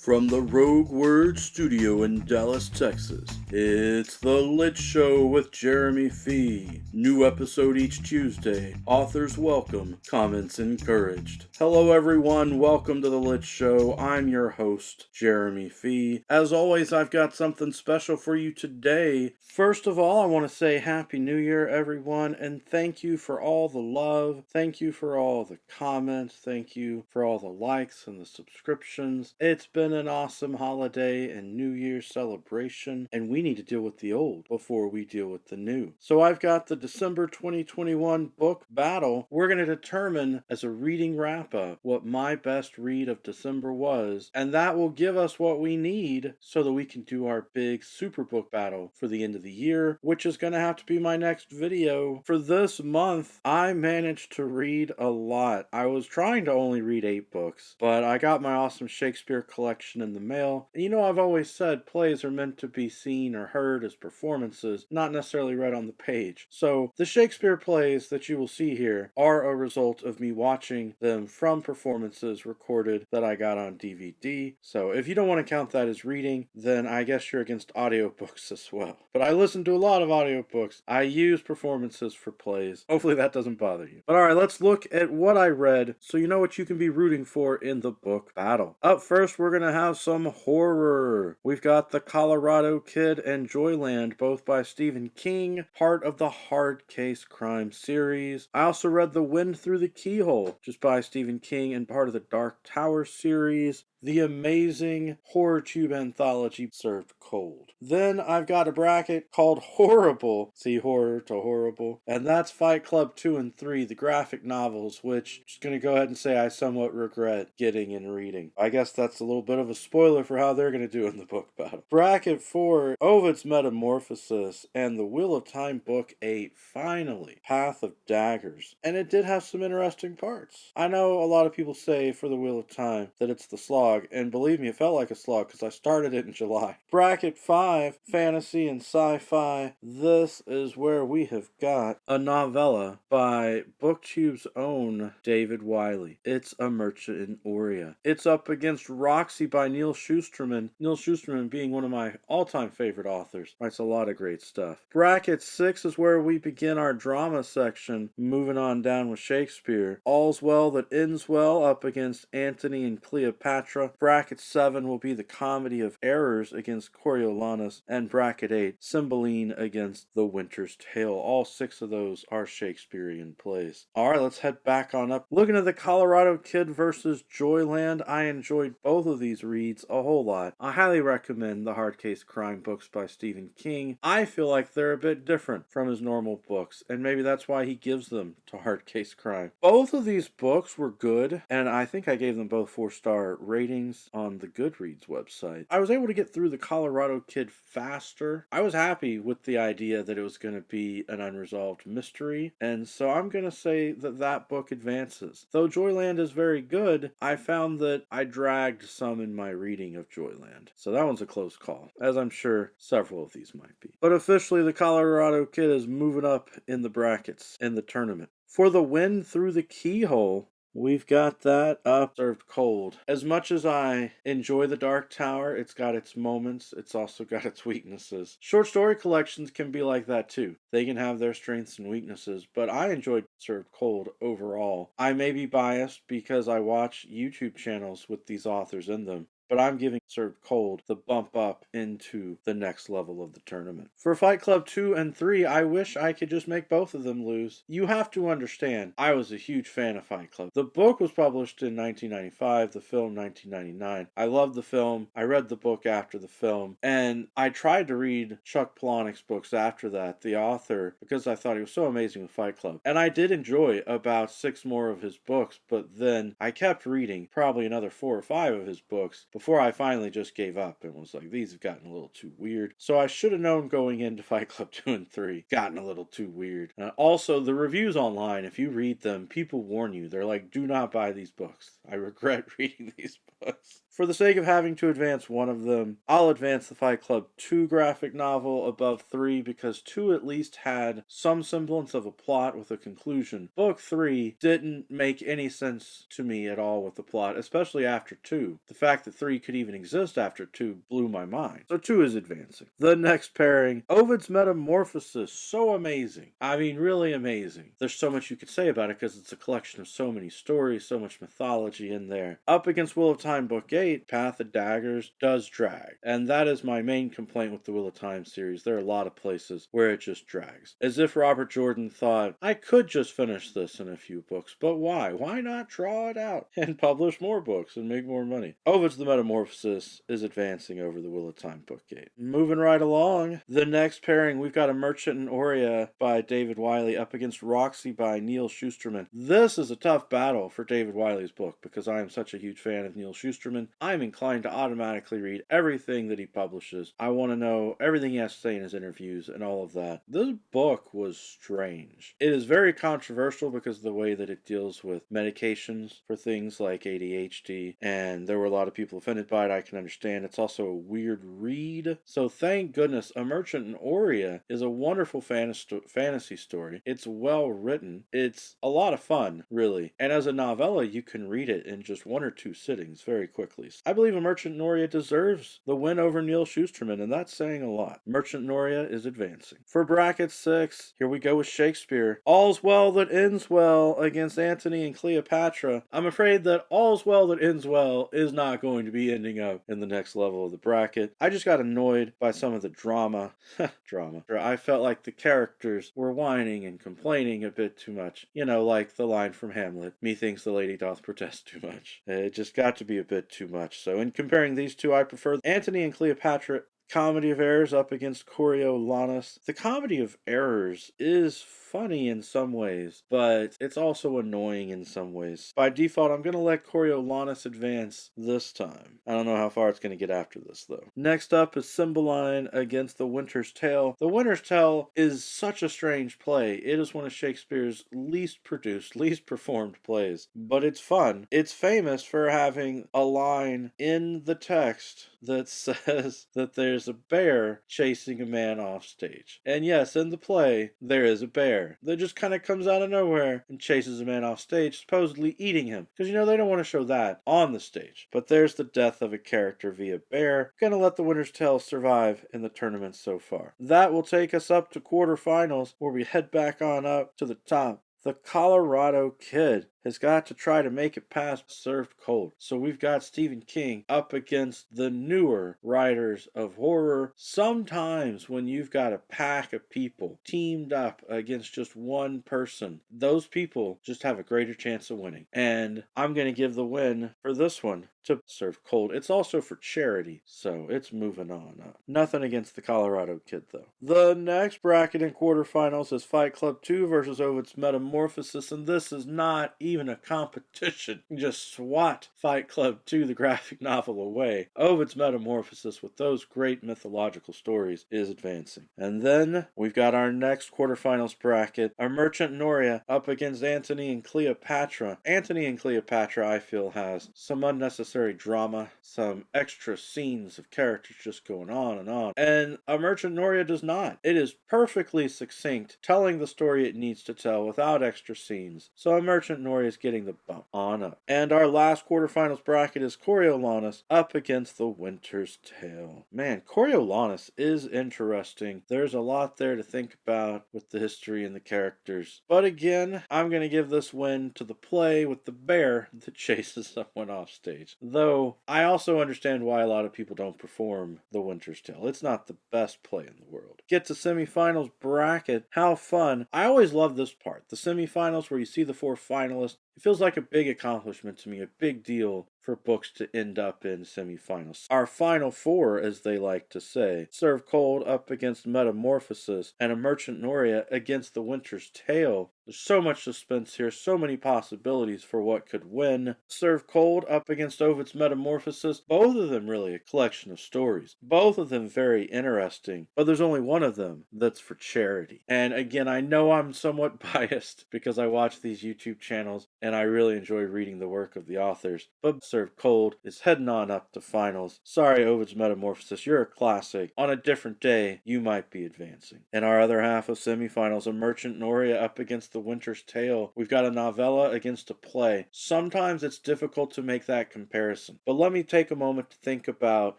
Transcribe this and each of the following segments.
From the Rogue Word Studio in Dallas, Texas, it's The Lit Show with Jeremy Fee. New episode each Tuesday. Authors welcome, comments encouraged. Hello everyone, welcome to The Lit Show. I'm your host, Jeremy Fee. As always, I've got something special for you today. First of all, I want to say Happy New Year, everyone, and thank you for all the love. Thank you for all the comments. Thank you for all the likes and the subscriptions. It's been an awesome holiday and New Year's celebration, and we need to deal with the old before we deal with the new. So I've got the December 2021 book battle. We're going to determine as a reading wrap-up what my best read of December was, and that will give us what we need so that we can do our big super book battle for the end of the year, which is going to have to be my next video. For this month, I managed to read a lot. I was trying to only read 8 books, but I got my awesome Shakespeare collection in the mail. And you know, I've always said plays are meant to be seen or heard as performances, not necessarily read on the page. So the Shakespeare plays that you will see here are a result of me watching them from performances recorded that I got on DVD. So if you don't want to count that as reading, then I guess you're against audiobooks as well. But I listen to a lot of audiobooks. I use performances for plays. Hopefully that doesn't bother you. But alright, let's look at what I read so you know what you can be rooting for in the book battle. Up first, we're going to have some horror. We've got The Colorado Kid and Joyland, both by Stephen King, part of the Hard Case Crime series. I also read The Wind Through the Keyhole, just by Stephen King and part of the Dark Tower series. The amazing HorrorTube anthology Served Cold. Then I've got a bracket called Horrible, see horror to horrible, and that's Fight Club 2 and 3, the graphic novels, which I'm just going to go ahead and say I somewhat regret getting and reading. I guess that's a little bit of a spoiler for how they're going to do in the book battle. Bracket 4, Ovid's Metamorphosis, and the Wheel of Time Book 8, finally, Path of Daggers. And it did have some interesting parts. I know a lot of people say for the Wheel of Time that it's the slog, and believe me, it felt like a slog because I started it in July. Bracket 5, Fantasy and Sci-Fi. This is where we have got a novella by BookTube's own David Wiley. It's A Merchant in Orient. It's up against Roxy by Neil Shusterman. Neil Shusterman being one of my all-time favorite authors. Writes a lot of great stuff. Bracket 6 is where we begin our drama section. Moving on down with Shakespeare. All's Well That Ends Well up against Antony and Cleopatra. Bracket 7 will be the Comedy of Errors against Coriolanus, and Bracket 8, Cymbeline against The Winter's Tale. All 6 of those are Shakespearean plays. Alright, let's head back on up. Looking at The Colorado Kid versus Joyland, I enjoyed both of these reads a whole lot. I highly recommend the Hard Case Crime books by Stephen King. I feel like they're a bit different from his normal books, and maybe that's why he gives them to Hard Case Crime. Both of these books were good, and I think I gave them both 4-star ratings on the Goodreads website. I was able to get through The Colorado Kid faster. I was happy with the idea that it was going to be an unresolved mystery, and so I'm going to say that that book advances. Though Joyland is very good, I found that I dragged some in my reading of Joyland. So that one's a close call, as I'm sure several of these might be. But officially, The Colorado Kid is moving up in the brackets in the tournament. For The Wind Through the Keyhole, we've got that up served cold. As much as I enjoy The Dark Tower, it's got its moments, it's also got its weaknesses. Short story collections can be like that too. They can have their strengths and weaknesses, but I enjoyed Served Cold overall. I may be biased because I watch YouTube channels with these authors in them, but I'm giving Served Cold the bump up into the next level of the tournament. For Fight Club 2 and 3, I wish I could just make both of them lose. You have to understand, I was a huge fan of Fight Club. The book was published in 1995, the film 1999. I loved the film, I read the book after the film, and I tried to read Chuck Palahniuk's books after that, the author, because I thought he was so amazing with Fight Club. And I did enjoy about 6 more of his books, but then I kept reading probably another 4 or 5 of his books before I finally just gave up and was like, these have gotten a little too weird. So I should have known going into Fight Club 2 and 3, gotten a little too weird. Also, the reviews online, if you read them, people warn you. They're like, do not buy these books. I regret reading these books. For the sake of having to advance one of them, I'll advance the Fight Club 2 graphic novel above 3 because 2 at least had some semblance of a plot with a conclusion. Book 3 didn't make any sense to me at all with the plot, especially after 2. The fact that 3 could even exist after 2 blew my mind. So 2 is advancing. The next pairing, Ovid's Metamorphosis, so amazing. I mean, really amazing. There's so much you could say about it because it's a collection of so many stories, so much mythology in there. Up against Wheel of Time Book 8, Path of Daggers does drag. And that is my main complaint with the Wheel of Time series. There are a lot of places where it just drags. As if Robert Jordan thought, I could just finish this in a few books, but why? Why not draw it out and publish more books and make more money? Ovid's The Metamorphosis is advancing over the Wheel of Time Book 8. Moving right along, the next pairing, we've got A Merchant in Oria by David Wiley up against Roxy by Neil Shusterman. This is a tough battle for David Wiley's book because I am such a huge fan of Neil Shusterman. I'm inclined to automatically read everything that he publishes. I want to know everything he has to say in his interviews and all of that. This book was strange. It is very controversial because of the way that it deals with medications for things like ADHD, and there were a lot of people offended by it. I can understand. It's also a weird read. So thank goodness A Merchant in Oria is a wonderful fantasy story. It's well written. It's a lot of fun, really. And as a novella, you can read it in just 1 or 2 sittings very quickly. I believe A Merchant in Oria deserves the win over Neil Shusterman, and that's saying a lot. Merchant in Oria is advancing. For bracket 6, here we go with Shakespeare. All's Well That Ends Well against Antony and Cleopatra. I'm afraid that All's Well That Ends Well is not going to be ending up in the next level of the bracket. I just got annoyed by some of the drama. I felt like the characters were whining and complaining a bit too much. You know, like the line from Hamlet, methinks the lady doth protest too much. It just got to be a bit too much. So in comparing these two, I prefer Antony and Cleopatra Comedy of Errors up against Coriolanus. The Comedy of Errors is funny in some ways, but it's also annoying in some ways. By default, I'm going to let Coriolanus advance this time. I don't know how far it's going to get after this, though. Next up is Cymbeline against The Winter's Tale. The Winter's Tale is such a strange play. It is one of Shakespeare's least produced, least performed plays, but it's fun. It's famous for having a line in the text that says that there's a bear chasing a man off stage. And yes, in the play, there is a bear that just kind of comes out of nowhere and chases a man off stage, supposedly eating him. Because, you know, they don't want to show that on the stage. But there's the death of a character via bear. Gonna let The Winter's Tale survive in the tournament so far. That will take us up to quarterfinals, where we head back on up to the top. The Colorado Kid has got to try to make it past Served Cold. So we've got Stephen King up against the newer writers of horror. Sometimes when you've got a pack of people teamed up against just one person, those people just have a greater chance of winning. And I'm going to give the win for this one to Served Cold. It's also for charity, so it's moving on up. Nothing against the Colorado Kid, though. The next bracket in quarterfinals is Fight Club 2 versus Ovid's Metamorphosis, and this is not even a competition. You just swat Fight Club 2, the graphic novel, away. Ovid's Metamorphosis, with those great mythological stories, is advancing. And then we've got our next quarterfinals bracket, A Merchant in Oria up against Antony and Cleopatra. Antony and Cleopatra, I feel, has some unnecessary drama, some extra scenes of characters just going on, and A Merchant in Oria does not. It is perfectly succinct, telling the story it needs to tell without extra scenes. So A Merchant in Oria is getting the bump on up. And our last quarterfinals bracket is Coriolanus up against The Winter's Tale. Man, Coriolanus is interesting. There's a lot there to think about with the history and the characters. But again, I'm going to give this win to the play with the bear that chases someone off stage. Though, I also understand why a lot of people don't perform The Winter's Tale. It's not the best play in the world. Get to semifinals bracket. How fun. I always love this part. The semifinals where you see the 4 finalists. It feels like a big accomplishment to me, a big deal for books to end up in semifinals. Our final 4, as they like to say, Served Cold up against Metamorphosis, and A Merchant in Oria against The Winter's Tale. There's so much suspense here, so many possibilities for what could win. Served Cold up against Ovid's Metamorphosis. Both of them really a collection of stories. Both of them very interesting, but there's only one of them that's for charity. And again, I know I'm somewhat biased because I watch these YouTube channels, and I really enjoy reading the work of the authors. But Served Cold is heading on up to finals. Sorry, Ovid's Metamorphosis, you're a classic. On a different day, you might be advancing. In our other half of semifinals, A Merchant Noria up against The Winter's Tale. We've got a novella against a play. Sometimes it's difficult to make that comparison, but let me take a moment to think about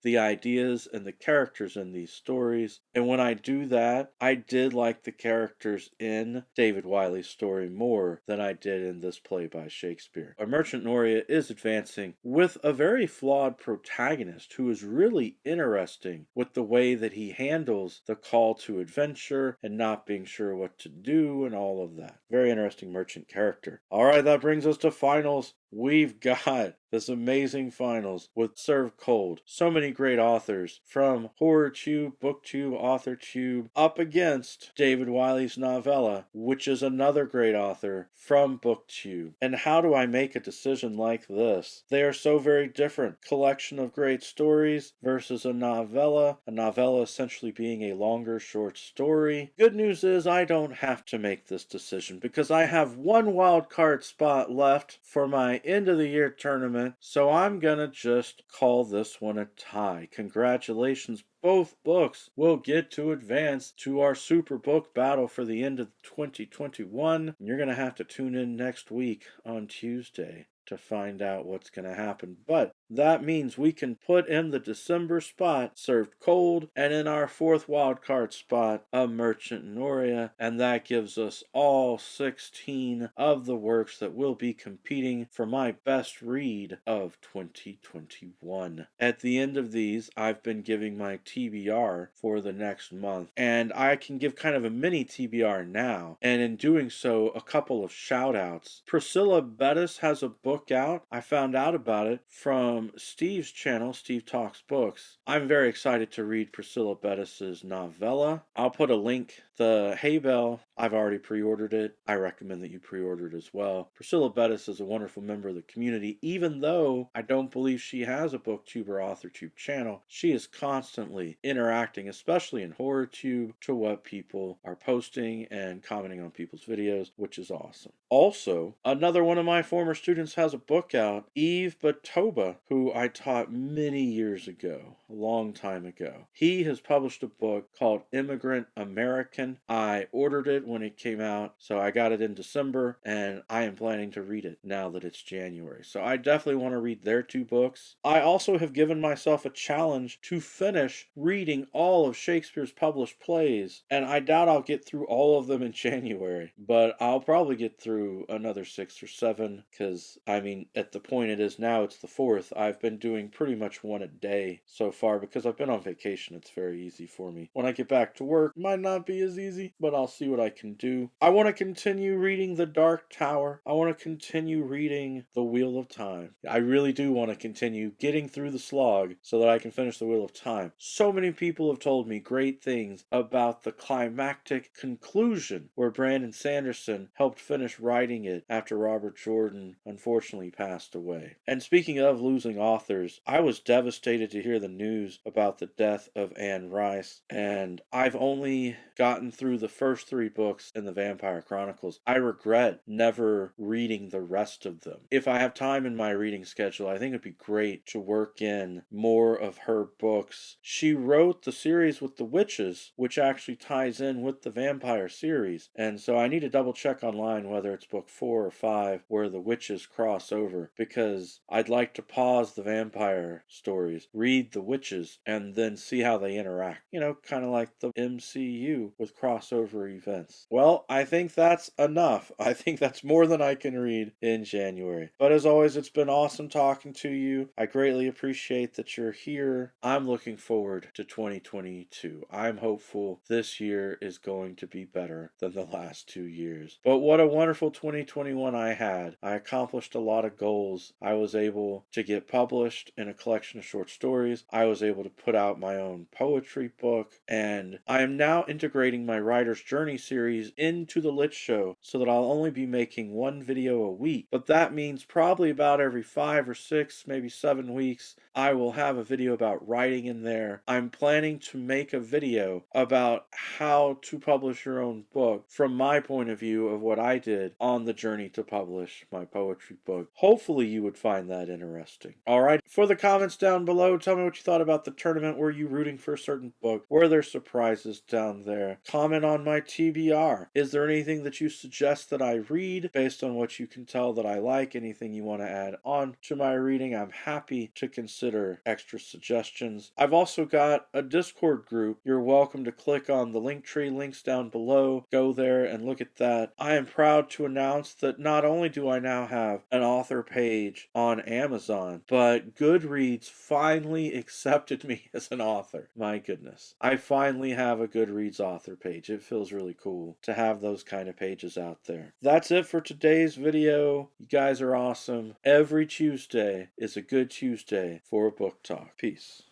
the ideas and the characters in these stories. And when I do that, I did like the characters in David Wiley's story more than I did in this play by Shakespeare. A Merchant Noria is advancing with a very flawed protagonist who is really interesting with the way that he handles the call to adventure and not being sure what to do and all of that. Very interesting merchant character. All right, that brings us to finals. We've got this amazing finals with Served Cold. So many great authors from HorrorTube, BookTube, AuthorTube, up against David Wiley's novella, which is another great author from BookTube. And how do I make a decision like this? They are so very different. Collection of great stories versus a novella essentially being a longer short story. Good news is I don't have to make this decision because I have one wild card spot left for my end of the year tournament, so I'm gonna just call this one a tie. Congratulations, both books will get to advance to our super book battle for the end of 2021. You're gonna have to tune in next week on Tuesday to find out what's going to happen. But that means we can put in the December spot Served Cold, and in our fourth wildcard spot A Merchant Noria, and that gives us all 16 of the works that will be competing for my best read of 2021. At the end of these, I've been giving my TBR for the next month, and I can give kind of a mini TBR now, and in doing so, a couple of shout outs. Priscilla Bettis has a book out. I found out about it from Steve's channel, Steve Talks Books. I'm very excited to read Priscilla Bettis's novella. I'll put a link. The Hay Bell, I've already pre-ordered it. I recommend that you pre-order it as well. Priscilla Bettis is a wonderful member of the community. Even though I don't believe she has a BookTube or AuthorTube channel, she is constantly interacting, especially in HorrorTube, to what people are posting and commenting on people's videos, which is awesome. Also, another one of my former students has a book out, Eve Batoba, who I taught many years ago, a long time ago. He has published a book called Immigrant American. I ordered it when it came out, so I got it in December, and I am planning to read it now that it's January. So I definitely want to read their two books. I also have given myself a challenge to finish reading all of Shakespeare's published plays, and I doubt I'll get through all of them in January, but I'll probably get through another 6 or 7, because, I mean, at the point it is now, it's the 4th. I've been doing pretty much one a day so far, because I've been on vacation. It's very easy for me. When I get back to work, it might not be as easy, but I'll see what I can do. I want to continue reading The Dark Tower. I want to continue reading The Wheel of Time. I really do want to continue getting through the slog so that I can finish The Wheel of Time. So many people have told me great things about the climactic conclusion where Brandon Sanderson helped finish writing it after Robert Jordan unfortunately passed away. And speaking of losing authors, I was devastated to hear the news about the death of Anne Rice, and I've only gotten through the first 3 books in the Vampire Chronicles. I regret never reading the rest of them. If I have time in my reading schedule, I think it'd be great to work in more of her books. She wrote the series with the witches, which actually ties in with the vampire series, and so I need to double check online whether it's book 4 or 5 where the witches cross over, because I'd like to pause the vampire stories, read the witches, and then see how they interact. You know, kind of like the MCU with crossover events. Well, I think that's enough. I think that's more than I can read in January. But as always, it's been awesome talking to you. I greatly appreciate that you're here. I'm looking forward to 2022. I'm hopeful this year is going to be better than the last 2 years. But what a wonderful 2021 I had. I accomplished a lot of goals. I was able to get published in a collection of short stories. I was able to put out my own poetry book, and I am now integrating my Writer's Journey series series into the Lit Show so that I'll only be making one video a week. But that means probably about every 5 or 6, maybe 7 weeks, I will have a video about writing in there. I'm planning to make a video about how to publish your own book from my point of view of what I did on the journey to publish my poetry book. Hopefully you would find that interesting. Alright, for the comments down below, tell me what you thought about the tournament. Were you rooting for a certain book? Were there surprises down there? Comment on my TBR. Is there anything that you suggest that I read based on what you can tell that I like? Anything you want to add on to my reading? I'm happy to consider extra suggestions. I've also got a Discord group. You're welcome to click on the link tree links down below. Go there and look at that. I am proud to announce that not only do I now have an author page on Amazon, but Goodreads finally accepted me as an author. My goodness. I finally have a Goodreads author page. It feels really cool to have those kind of pages out there. That's it for today's video. You guys are awesome. Every Tuesday is a good Tuesday for a book talk. Peace.